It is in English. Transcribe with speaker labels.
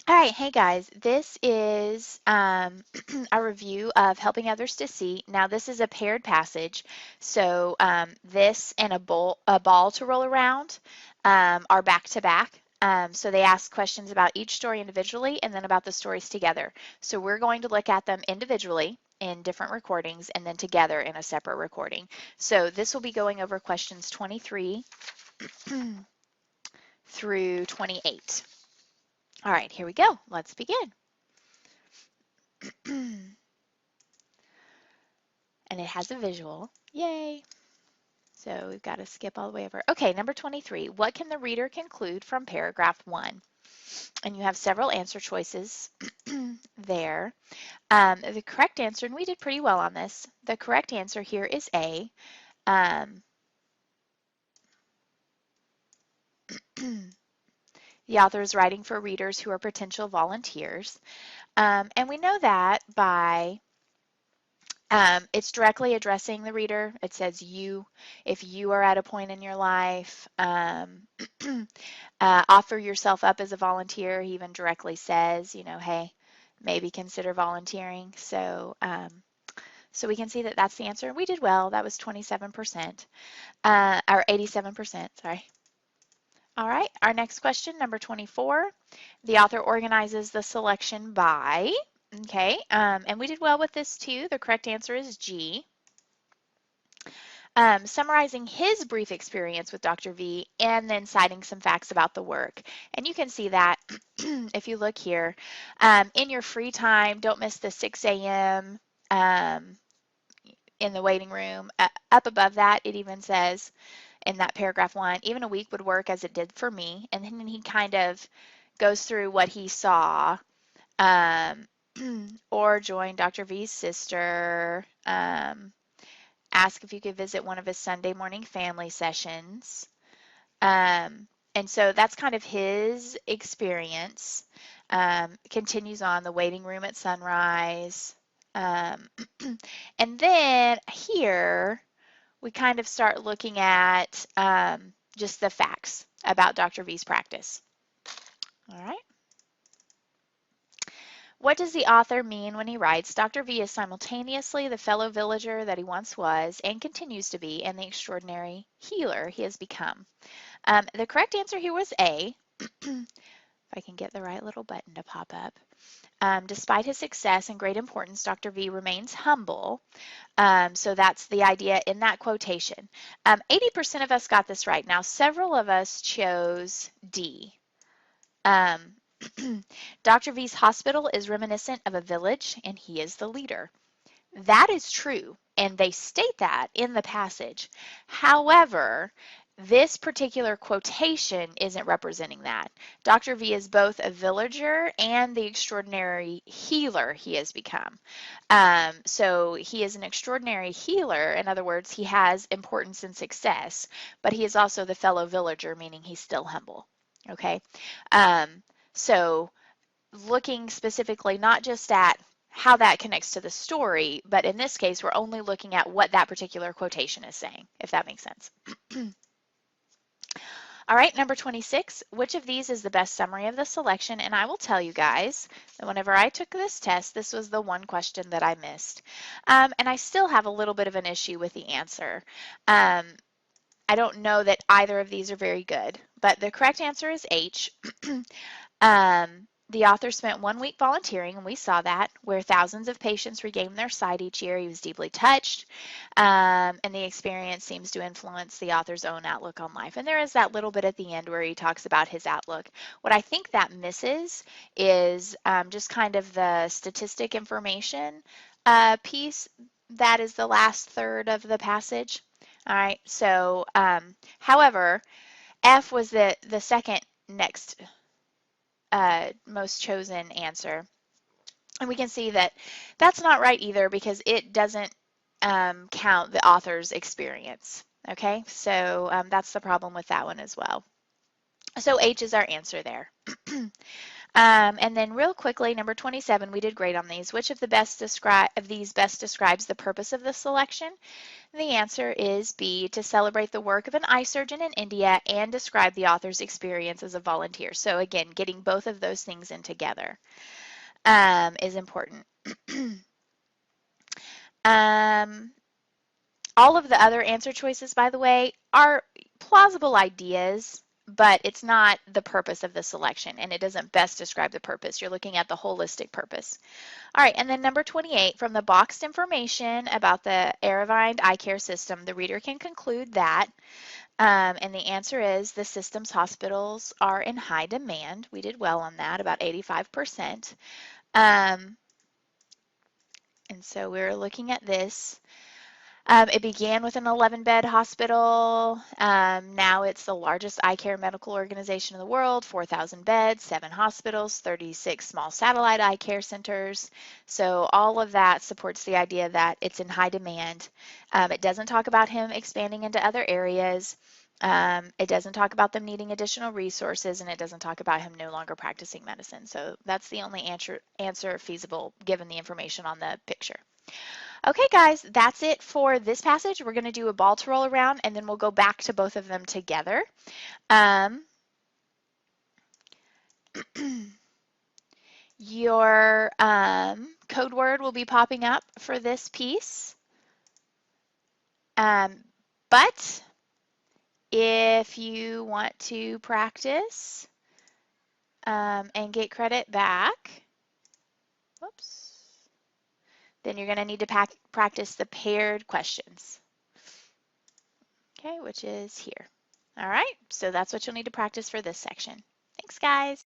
Speaker 1: All right, hey guys, this is a review of Helping Others to See. Now, this is a paired passage, so this and a ball to roll around are back to back. So they ask questions about each story individually and then about the stories together. So we're going to look at them individually in different recordings and then together in a separate recording. So this will be going over questions 23 through 28. All right, here we go. Let's begin. And it has a visual. Yay! So we've got to skip all the way over. Okay, number 23. What can the reader conclude from paragraph 1? And you have several answer choices there. The correct answer, and we did pretty well on this, the correct answer here is A. The author is writing for readers who are potential volunteers. And we know that by it's directly addressing the reader. It says you, if you are at a point in your life, offer yourself up as a volunteer. He even directly says, you know, hey, maybe consider volunteering. So, so we can see that that's the answer. We did well. That was 27%, or 87%, sorry. All right, our next question, number 24. The author organizes the selection by, okay, and we did well with this too. The correct answer is G. Summarizing his brief experience with Dr. V and then citing some facts about the work. And you can see that if you look here, in your free time, don't miss the 6 a.m. In the waiting room. Up above that, it even says in that paragraph 1, even a week would work as it did for me. And then he kind of goes through what he saw, or join Dr. V's sister, ask if you could visit one of his Sunday morning family sessions. And so that's kind of his experience. Continues on the waiting room at sunrise. And then here we kind of start looking at just the facts about Dr. V's practice. All right. What does the author mean when he writes, Dr. V is simultaneously the fellow villager that he once was and continues to be, and the extraordinary healer he has become? The correct answer here was A. If I can get the right little button to pop up. Despite his success and great importance, Dr. V remains humble. So that's the idea in that quotation. 80% of us got this right. Now, several of us chose D. Dr. V's hospital is reminiscent of a village, and he is the leader. That is true, and they state that in the passage. However, this particular quotation isn't representing that. Dr. V is both a villager and the extraordinary healer he has become. So he is an extraordinary healer. In other words, he has importance and success, but he is also the fellow villager, meaning he's still humble. Okay. So looking specifically not just at how that connects to the story, but in this case, we're only looking at what that particular quotation is saying, if that makes sense. All right, number 26, which of these is the best summary of the selection? And I will tell you guys that whenever I took this test, this was the one question that I missed. And I still have a little bit of an issue with the answer. I don't know that either of these are very good, but the correct answer is H. The author spent 1 week volunteering, and we saw that, where thousands of patients regained their sight each year. He was deeply touched, and the experience seems to influence the author's own outlook on life. And there is that little bit at the end where he talks about his outlook. What I think that misses is just kind of the statistic information piece. That is the last third of the passage. All right, so however, F was the second next most chosen answer. And we can see that that's not right either because it doesn't count the author's experience. Okay, so that's the problem with that one as well. So H is our answer there. And then real quickly, number 27, we did great on these. Which of these best describes the purpose of the selection? The answer is B, to celebrate the work of an eye surgeon in India and describe the author's experience as a volunteer. So again, getting both of those things in together is important. All of the other answer choices, by the way, are plausible ideas, but it's not the purpose of the selection, and it doesn't best describe the purpose. You're looking at the holistic purpose. All right, and then number 28, from the boxed information about the Aravine eye care system, the reader can conclude that, and the answer is the system's hospitals are in high demand. We did well on that, about 85%. And so we're looking at this. It began with an 11-bed hospital. Now it's the largest eye care medical organization in the world, 4,000 beds, 7 hospitals, 36 small satellite eye care centers. So all of that supports the idea that it's in high demand. It doesn't talk about him expanding into other areas. It doesn't talk about them needing additional resources, and it doesn't talk about him no longer practicing medicine. So that's the only answer feasible given the information on the picture. Okay, guys, that's it for this passage. We're going to do a ball to roll around, and then we'll go back to both of them together. Your code word will be popping up for this piece. But if you want to practice and get credit back, whoops, then you're going to need to practice the paired questions, okay, which is here. All right, so that's what you'll need to practice for this section. Thanks, guys.